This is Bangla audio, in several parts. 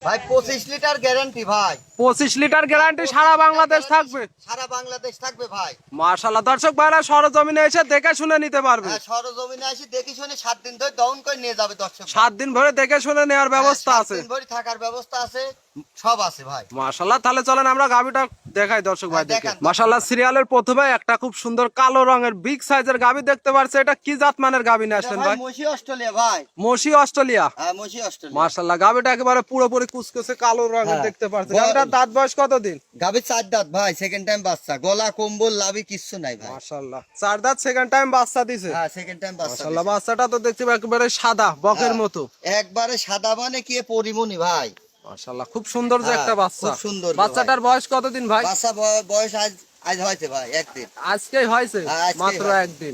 ভাই 25 লিটার গ্যারান্টি ভাই। 25 লিটার গ্যারান্টি সারা বাংলাদেশ থাকবে। সারা বাংলাদেশ থাকবে ভাই। মাশাআল্লাহ, দর্শক ভাইরা সরজমিনে এসে দেখে শুনে নিতে পারবে। হ্যাঁ, সরজমিনে এসে দেখে শুনে 7 দিন ধরে ডাউন করে নিয়ে যাবে দর্শক। 7 দিন ধরে দেখে শুনে নেওয়ার ব্যবস্থা আছে। 7 দিন ধরে থাকার ব্যবস্থা আছে, সব আছে ভাই। মাশাআল্লাহ, তাহলে চলেন আমরা গাবিটা দেখাই দর্শক ভাই দেখে। দেখান। মাশাআল্লাহ, সিরিয়ালের প্রথমে একটা খুব সুন্দর কালো রঙের বিগ সাইজের গাবি দেখতে পারছে। এটা কি জাত মানের গাবি নিয়ে আসলেন ভাই? মশি অস্ট্রেলিয়া ভাই। মশি অস্ট্রেলিয়া। হ্যাঁ, মশি অস্ট্রেলিয়া। মাশাআল্লাহ, গাবিটা একেবারে পুরোপুরি কুচকুচে কালো রঙের দেখতে পারছে। গাবিটার দাঁত বয়স কতদিন? গাবি 4 দাঁত ভাই, সেকেন্ড টাইম বাচ্চা, গলা কম্বল লাভি কিচ্ছু নাই ভাই। মাশাআল্লাহ, 4 দাঁত, সেকেন্ড টাইম বাচ্চা দিছে। হ্যাঁ, সেকেন্ড টাইম বাচ্চা। মাশাআল্লাহ, বাচ্চাটা তো দেখছি একেবারে সাদা বকের মতো। একবারে সাদা মানে কি পরিমণি ভাই। মাশাআল্লাহ, খুব সুন্দর যে একটা বাচ্চা। খুব সুন্দর। বাচ্চাটার বয়স কতদিন ভাই? বাচ্চা বয়স আজ হয়েছে ভাই একদিন। আজকেই হয়েছে, মাত্র একদিন।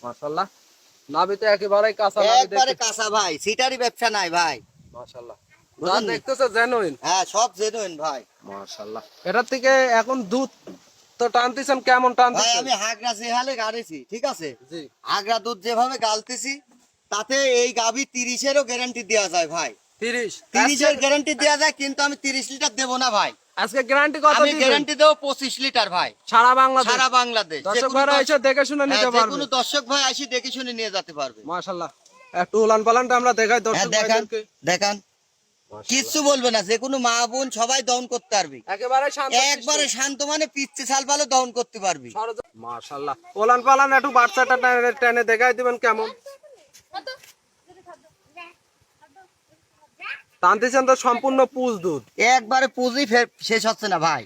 মাশাআল্লাহ, নাভিতে একেবারে কাঁচা নাভি, একবারে কাঁচা ভাই, সিটারি ব্যবসা নাই ভাই। মাশাআল্লাহ, যা দেখতেছে জেনুইন। হ্যাঁ, সব জেনুইন ভাই। মাশাআল্লাহ, এটার থেকে এখন দুধ তো টানতেছেন, কেমন ভাই টানতেছেন? আমি হাগরা যেহালে গাড়েছি, ঠিক আছে, জি। হাগরা দুধ যেভাবে গালতেছি তাতে এই গাভী 30-এরও গ্যারান্টি দেওয়া যায় ভাই। 30-এর গ্যারান্টি দেওয়া যায়, কিন্তু আমি 30 লিটার দেবো না ভাই। আজকে গ্যারান্টি কত আমি দিবেন? গ্যারান্টি দেবো 25 লিটার ভাই। সারা বাংলাদেশ। সারা বাংলাদেশ। দর্শক ভাইরা এসে দেখে শুনে নিতে পারবে। কোনো দর্শক ভাই আসি দেখে শুনে নিয়ে যেতে পারবে। মাশাআল্লাহ, একটু উলান পালানটা আমরা দেখাই দর্শক দেখান ভাইদেরকে। দেখান, কিচ্ছু বলবে না, যে কোনো মা বোন সবাই দহন করতে পারবি। একেবারে শান্ত, একবারে শান্ত, মানে পিচ্ছে ছাল ভালো দহন করতে পারবি। মাশাআল্লাহ, উলান পালান একটু বাচ্চাটা টেনে দেখাই দিবেন কেমন টানতেছেন। তো সম্পূর্ণ পুজ দুধ, একবারে পুঁজি শেষ হচ্ছে না ভাই।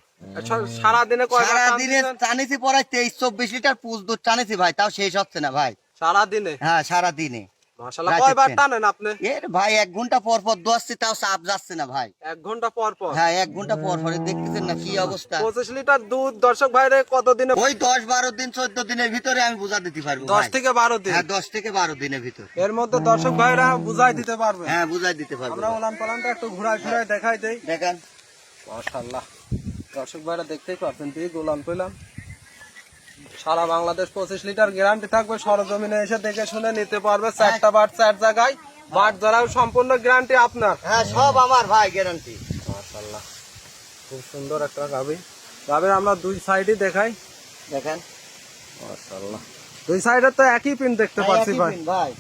সারাদিনে কয়বার সারাদিনে টানতেছেন? টানেছি পড়ায় 23-24 লিটার পুঁজ দুধ টানেছি ভাই, তাও শেষ হচ্ছে না ভাই। সারাদিনে? হ্যাঁ, সারাদিনে। মাশাআল্লাহ, কয়বার টানেন আপনি? এর ভাই 1 ঘন্টা পর পর দোয়াচ্ছি, তাও চাপ যাচ্ছে না ভাই। 1 ঘন্টা পর পর? হ্যাঁ, 1 ঘন্টা পর পরে দেখতেছেন না কি অবস্থা। 25 লিটার দুধ দর্শক ভাইরে কতদিনে? ওই 10-12 দিন 14 দিনের ভিতরে আমি বুঝা দিতে পারবো। 10 থেকে 12 দিন? হ্যাঁ, 10 থেকে 12 দিনের ভিতর। এর মধ্যে দর্শক ভাইরা বুঝাই দিতে পারবে। হ্যাঁ, বুঝাই দিতে পারবো। আমরা উলান পালানটা একটু ঘুরাই ফিরাই দেখাই দেই। দেখেন। মাশাআল্লাহ, দর্শক ভাইরা দেখতেই পাচ্ছেন, দিয়ে গোলান পেলাম। সারা বাংলাদেশ 25 লিটার গ্যারান্টি থাকবে, সরজমিনে এসে দেখে শুনে নিতে পারবে। 4টা বাট 4 জায়গায়, বাট ধরাও সম্পূর্ণ গ্যারান্টি আপনার। হ্যাঁ, সব আমার ভাই গ্যারান্টি। মাশাআল্লাহ, খুব সুন্দর একটা গাভী। গাভীর আমরা দুই সাইডই দেখাই, দেখেন। মাশাআল্লাহ, দুই সাইডে তো একই পিন দেখতে পাচ্ছি ভাই। ভাই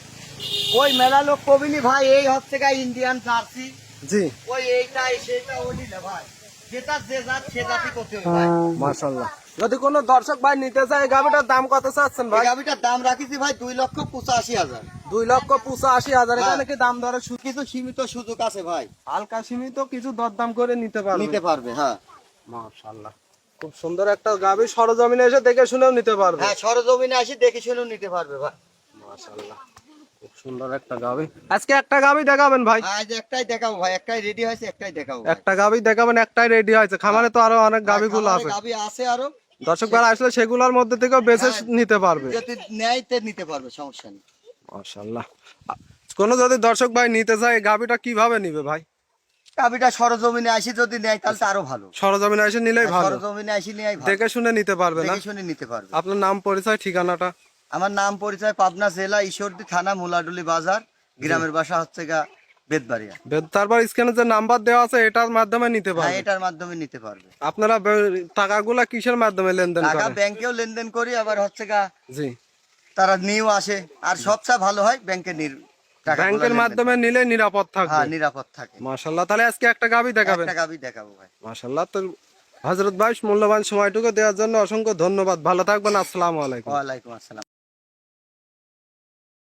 ওই মেলা লোক কবিনি ভাই, এই হচ্ছে গা ইন্ডিয়ান জার্সি। জি। ওই এইটাই সেটা ওই না ভাই, যেটা যে জাত সে জাতি করতে হবে ভাই। মাশাআল্লাহ, যদি কোনো দর্শক ভাই নিতে চায়, গাভীটার দাম কত চাচ্ছেন ভাই? এই গাভীটার দাম রাখিছি ভাই 2,85,000। 2,85,000। এখানে কি দাম দরের কিছু সীমিত সুযোগ আছে ভাই, হালকা সীমিত কিছু দরদাম করে নিতে পারবে। হ্যাঁ। মাশাআল্লাহ, খুব সুন্দর একটা গাভী, সরজমিনে এসে দেখে শুনেও নিতে পারবে। হ্যাঁ, সরজমিনে আসি দেখে শুনেও নিতে পারবে ভাই। মাশাআল্লাহ, খুব সুন্দর একটা গাভী। আজকে একটা গাভী দেখাবেন ভাই? আজ একটাই দেখাবো ভাই, একটাই রেডি হয়েছে, একটাই দেখাবো। একটা গাভী দেখাবেন, একটাই রেডি হয়েছে। খামারে তো আরো অনেক গাভীগুলো আছে। গাভী আছে আরো, দর্শক ভাই আসলে সেগুলোর মধ্যে থেকেও বেছে নিতে পারবে। যদি নেয় তে নিতে পারবে, সমস্যা নেই। মাশাআল্লাহ, কোনো যদি দর্শক ভাই নিতে চায়, গাভীটা কিভাবে নিবে ভাই? গাভীটা সরজমিনে আসি যদি নেয় তাহলে তো আরো ভালো। সরজমিনে এসে নিলেই ভালো, সরজমিনে আসি নেয় ভালো, দেখে শুনে নিতে পারবে না? দেখে শুনে নিতে পারবে। আপনার নাম, পরিচয়, ঠিকানাটা? আমার নাম পরিচয় পাবনা জেলা ঈশ্বরদী থানা মুলাডুলি বাজার, গ্রামের বাসা হচ্ছে গা বেদবাড়িয়া। তারপর স্ক্রিনে যে নাম্বার দেওয়া আছে এটার মাধ্যমে নিতে হ্যাঁ, পারবে। এটার মাধ্যমে নিতে পারবে। আপনারা টাকাগুলা কিসের মাধ্যমে লেনদেন টাকা করেন? ব্যাংকেও লেনদেন করি, আবার হচ্ছে গা জি, তারা নিয়েও আসে, আর সবচেয়ে ভালো হয় ব্যাংকে ব্যাংকের মাধ্যমে নিলে নিরাপদ থাকবে। হ্যাঁ, নিরাপদ থাকে। মাশাআল্লাহ, তাহলে আজকে একটা গাভী দেখাবেন? একটা গাভী দেখাবো ভাই। মাশাআল্লাহ, তো হযরত ভাই মূল্যবান সময়টুকু দেওয়ার জন্য অসংখ্য ধন্যবাদ। ভালো থাকবেন, আসসালামু আলাইকুম। ওয়ালাইকুম আসসালাম।